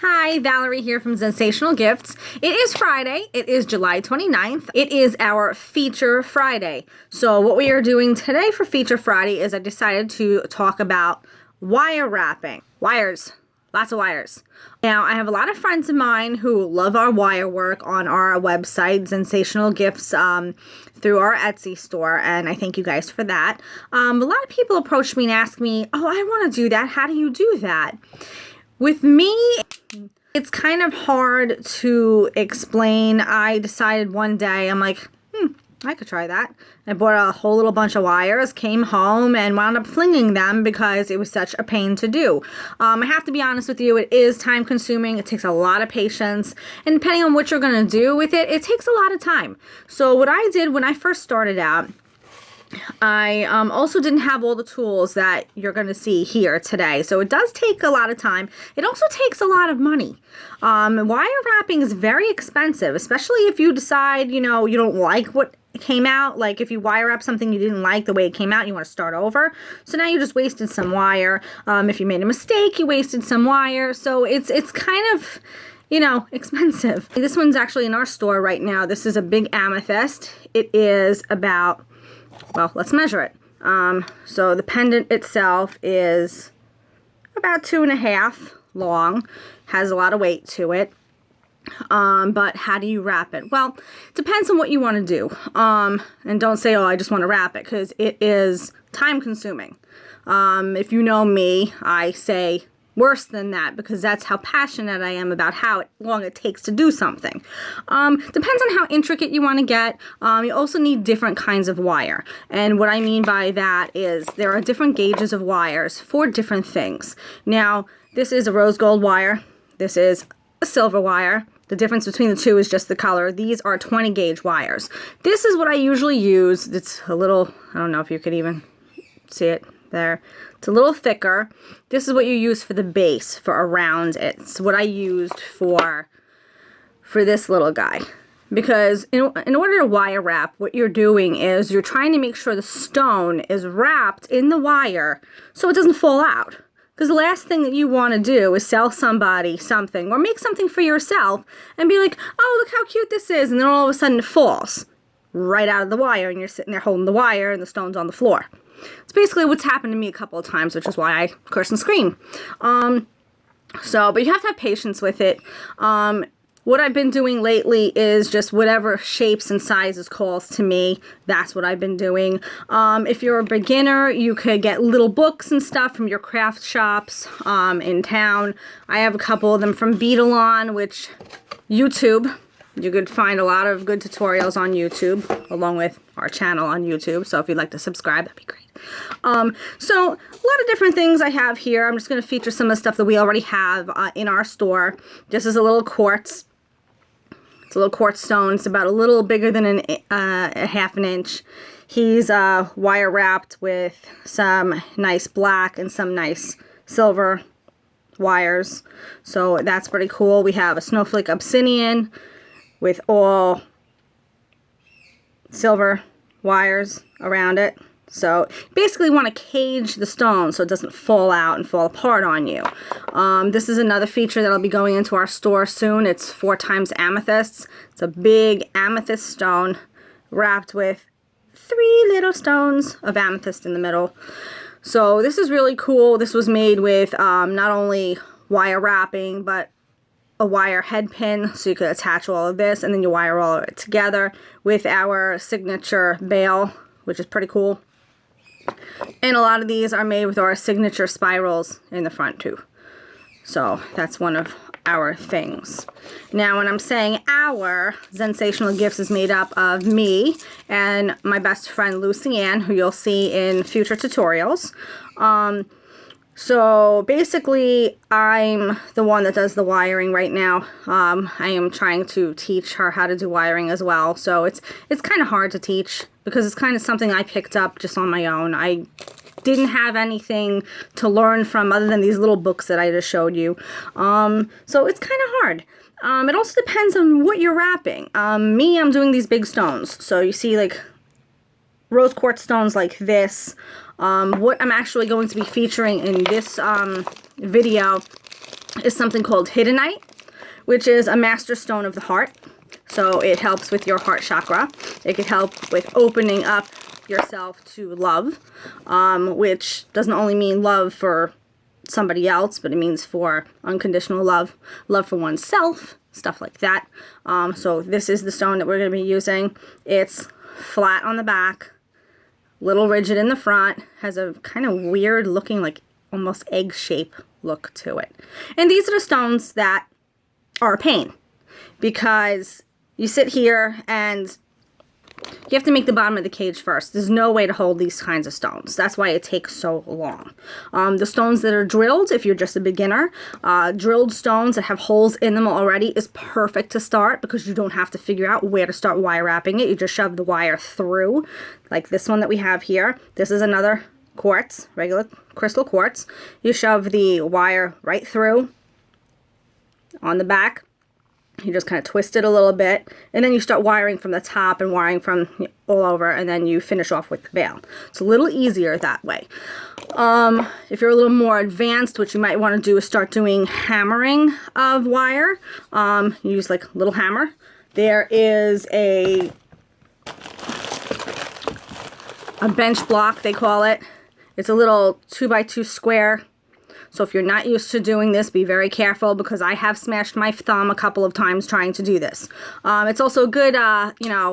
Hi, Valerie here from Zen-Sational Gifts. It is Friday. It is July 29th. It is our Feature Friday. So what we are doing today for Feature Friday is I decided to talk about wire wrapping. Wires. Lots of wires. Now, I have a lot of friends of mine who love our wire work on our website, Zen-Sational Gifts, through our Etsy store, and I thank you guys for that. A lot of people approach me and ask me, oh, I want to do that. How do you do that? With me, it's kind of hard to explain. I decided one day, I'm like, I could try that. I bought a whole little bunch of wires, came home, and wound up flinging them because it was such a pain to do. I have to be honest with you, it is time consuming. It takes a lot of patience. And depending on what you're going to do with it, it takes a lot of time. So what I did when I first started out, I also didn't have all the tools that you're going to see here today. So it does take a lot of time. It also takes a lot of money. Wire wrapping is very expensive, especially if you decide, you don't like what came out. Like if you wire wrap something you didn't like the way it came out, you want to start over. So now you just wasted some wire. If you made a mistake, you wasted some wire. So it's kind of, expensive. This one's actually in our store right now. This is a big amethyst. It is about... well, let's measure it. So the pendant itself is about 2.5 long, has a lot of weight to it. But how do you wrap it? Well, depends on what you want to do. And don't say, oh, I just want to wrap it, because it is time consuming. If you know me, I say worse than that, because that's how passionate I am about how long it takes to do something. Depends on how intricate you want to get. You also need different kinds of wire. And what I mean by that is there are different gauges of wires for different things. Now, this is a rose gold wire. This is a silver wire. The difference between the two is just the color. These are 20 gauge wires. This is what I usually use. It's a little, I don't know if you could even see it there. It's a little thicker. This is what you use for the base, for around it. It's what I used for this little guy. Because in order to wire wrap, what you're doing is you're trying to make sure the stone is wrapped in the wire so it doesn't fall out. Because the last thing that you want to do is sell somebody something or make something for yourself and be like, oh, look how cute this is. And then all of a sudden it falls right out of the wire and you're sitting there holding the wire and the stone's on the floor. It's basically what's happened to me a couple of times, which is why I curse and scream. But you have to have patience with it. What I've been doing lately is just whatever shapes and sizes calls to me. That's what I've been doing. If you're a beginner, you could get little books and stuff from your craft shops in town. I have a couple of them from Bead which YouTube. You could find a lot of good tutorials on YouTube, along with our channel on YouTube. So if you'd like to subscribe, that'd be great. So a lot of different things I have here. I'm just going to feature some of the stuff that we already have in our store. This is a little quartz. It's a little quartz stone. It's about a little bigger than a half an inch. He's wire wrapped with some nice black and some nice silver wires. So that's pretty cool. We have a snowflake obsidian with all silver wires around it. So basically you want to cage the stone so it doesn't fall out and fall apart on you. This is another feature that'll be going into our store soon. It's 4 times amethysts. It's a big amethyst stone wrapped with 3 little stones of amethyst in the middle. So this is really cool. This was made with not only wire wrapping, but a wire head pin, so you could attach all of this, and then you wire all of it together with our signature bail, which is pretty cool. And a lot of these are made with our signature spirals in the front too. So that's one of our things. Now, when I'm saying our, Zen-Sational Gifts is made up of me and my best friend Lucy Ann, who you'll see in future tutorials. So basically, I'm the one that does the wiring right now. I am trying to teach her how to do wiring as well. So it's kind of hard to teach because it's kind of something I picked up just on my own. I didn't have anything to learn from other than these little books that I just showed you. So it's kind of hard. It also depends on what you're wrapping. Me, I'm doing these big stones. So you see like rose quartz stones like this. What I'm actually going to be featuring in this video is something called Hiddenite, which is a master stone of the heart. So it helps with your heart chakra. It can help with opening up yourself to love, which doesn't only mean love for somebody else, but it means for unconditional love, love for oneself, stuff like that. So this is the stone that we're going to be using. It's flat on the back, little rigid in the front, has a kind of weird looking, like almost egg shape look to it. And these are the stones that are a pain, because you sit here and you have to make the bottom of the cage first. There's no way to hold these kinds of stones. That's why it takes so long. The stones that are drilled, if you're just a beginner, drilled stones that have holes in them already is perfect to start, because you don't have to figure out where to start wire wrapping it. You just shove the wire through, like this one that we have here. This is another quartz, regular crystal quartz. You shove the wire right through on the back. You just kind of twist it a little bit, and then you start wiring from the top and wiring from all over, and then you finish off with the bail. It's a little easier that way. If you're a little more advanced, what you might want to do is start doing hammering of wire. Use like a little hammer. There is a bench block, they call it. It's a little 2x2 square. So if you're not used to doing this, be very careful, because I have smashed my thumb a couple of times trying to do this. It's also a good, you know,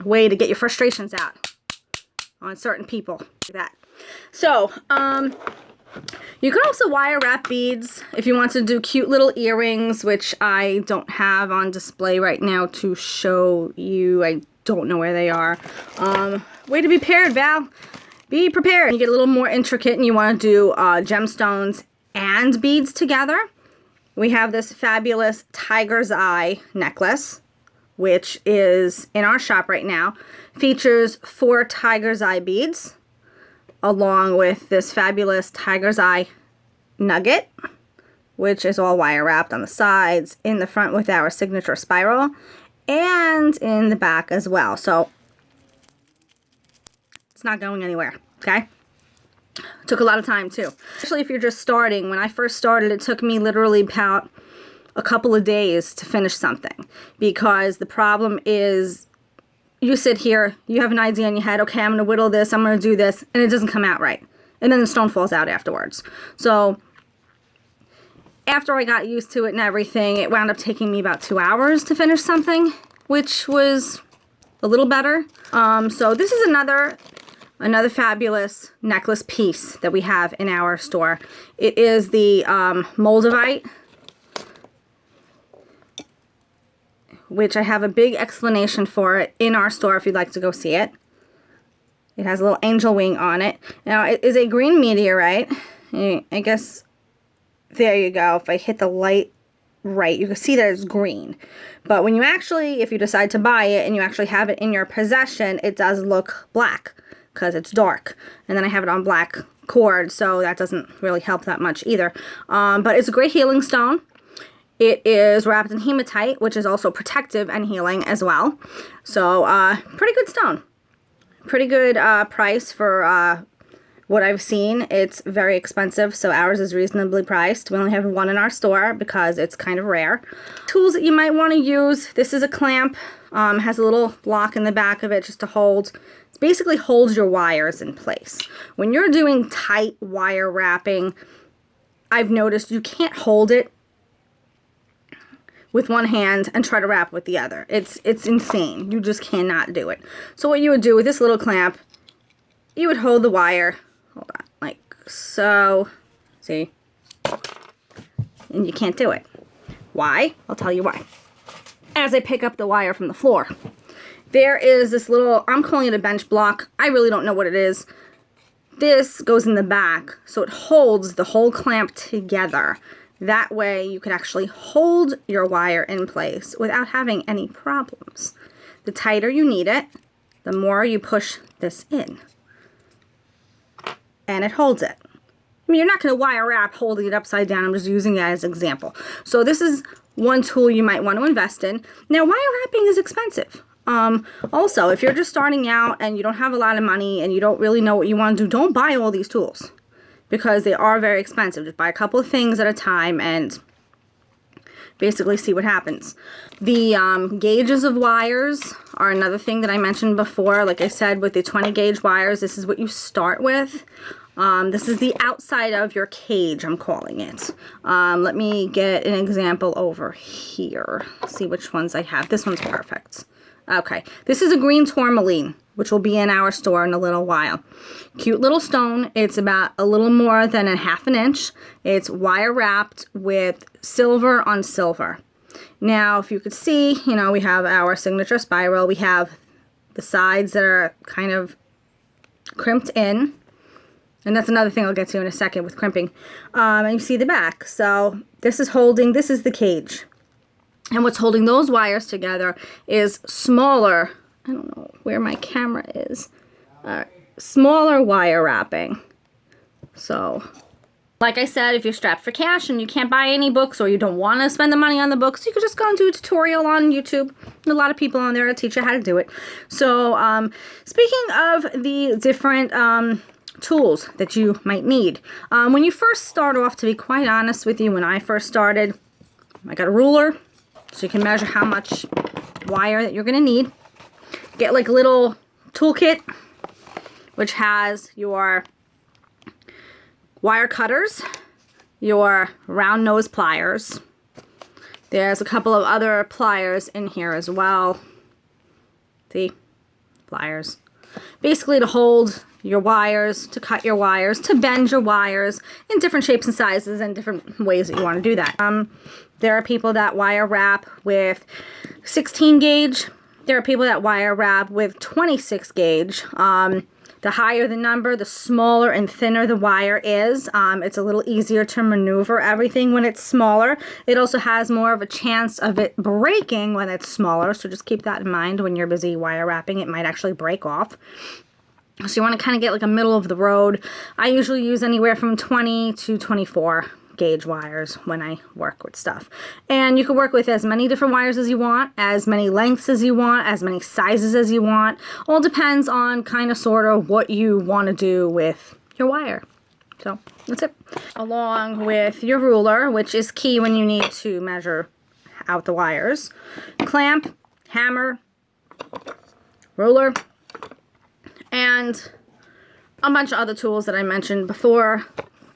way to get your frustrations out on certain people, like that. So, you can also wire wrap beads if you want to do cute little earrings, which I don't have on display right now to show you. I don't know where they are. Way to be prepared, Val. Be prepared. You get a little more intricate and you want to do gemstones and beads together. We have this fabulous tiger's eye necklace, which is in our shop right now. Features 4 tiger's eye beads, along with this fabulous tiger's eye nugget, which is all wire wrapped on the sides, in the front with our signature spiral, and in the back as well. So it's not going anywhere, okay? Took a lot of time too. Especially if you're just starting. When I first started, it took me literally about a couple of days to finish something, because the problem is you sit here, you have an idea in your head, okay, I'm going to whittle this, I'm going to do this, and it doesn't come out right. And then the stone falls out afterwards. So after I got used to it and everything, it wound up taking me about 2 hours to finish something, which was a little better. So this is another fabulous necklace piece that we have in our store. It is the Moldavite, which I have a big explanation for it in our store if you'd like to go see it. It has a little angel wing on it. Now, it is a green meteorite. I guess, there you go. If I hit the light right, you can see that it's green. But when you actually, if you decide to buy it and you actually have it in your possession, it does look black, because it's dark. And then I have it on black cord, so that doesn't really help that much either. But it's a great healing stone. It is wrapped in hematite, which is also protective and healing as well. So, pretty good stone. Pretty good price for what I've seen. It's very expensive, so ours is reasonably priced. We only have one in our store because it's kind of rare. Tools that you might want to use. This is a clamp. Has a little lock in the back of it just to hold. It basically holds your wires in place. When you're doing tight wire wrapping, I've noticed you can't hold it with one hand and try to wrap with the other. It's insane. You just cannot do it. So what you would do with this little clamp, you would hold the wire, hold on, like so, see? And you can't do it. Why? I'll tell you why. As I pick up the wire from the floor, there is this little, I'm calling it a bench block. I really don't know what it is. This goes in the back, so it holds the whole clamp together. That way you can actually hold your wire in place without having any problems. The tighter you need it, the more you push this in. And it holds it. I mean, you're not going to wire wrap holding it upside down. I'm just using that as an example. So this is one tool you might want to invest in. Now, wire wrapping is expensive. Also, if you're just starting out and you don't have a lot of money and you don't really know what you want to do, don't buy all these tools. because they are very expensive. Just buy a couple of things at a time and basically see what happens. The gauges of wires are another thing that I mentioned before. Like I said, with the 20 gauge wires, this is what you start with. This is the outside of your cage, I'm calling it. Let me get an example over here. See which ones I have. This one's perfect. Okay, this is a green tourmaline, which will be in our store in a little while. Cute little stone. It's about a little more than a ½ inch. It's wire wrapped with silver on silver. Now, if you could see, you know, we have our signature spiral. We have the sides that are kind of crimped in. And that's another thing I'll get to in a second with crimping. And you see the back. So this is the cage. And what's holding those wires together is smaller, I don't know where my camera is, smaller wire wrapping. So, like I said, if you're strapped for cash and you can't buy any books or you don't want to spend the money on the books, you could just go and do a tutorial on YouTube. There's a lot of people on there to teach you how to do it. So, speaking of the different tools that you might need. When you first start off, to be quite honest with you, when I first started, I got a ruler so you can measure how much wire that you're going to need. Get like a little toolkit which has your wire cutters, your round nose pliers. There's a couple of other pliers in here as well. See? Pliers. Basically to hold your wires, to cut your wires, to bend your wires in different shapes and sizes and different ways that you want to do that. There are people that wire wrap with 16 gauge. There are people that wire wrap with 26 gauge. The higher the number, the smaller and thinner the wire is. It's a little easier to maneuver everything when it's smaller. It also has more of a chance of it breaking when it's smaller, so just keep that in mind when you're busy wire wrapping. It might actually break off. So you want to kind of get like a middle of the road. I usually use anywhere from 20 to 24 gauge wires when I work with stuff. And you can work with as many different wires as you want, as many lengths as you want, as many sizes as you want. All depends on kind of sort of what you want to do with your wire. So that's it. Along with your ruler, which is key when you need to measure out the wires. Clamp, hammer, ruler, and a bunch of other tools that I mentioned before.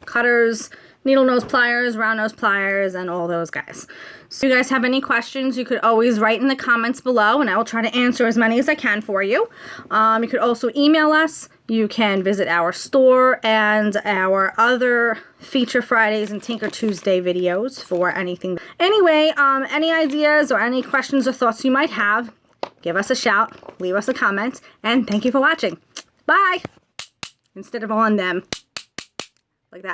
Cutters, needle nose pliers, round nose pliers, and all those guys. So if you guys have any questions, you could always write in the comments below, and I will try to answer as many as I can for you. You could also email us. You can visit our store and our other Feature Fridays and Tinker Tuesday videos for anything. Anyway, any ideas or any questions or thoughts you might have, give us a shout, leave us a comment, and thank you for watching. Bye! Instead of on them. Like that.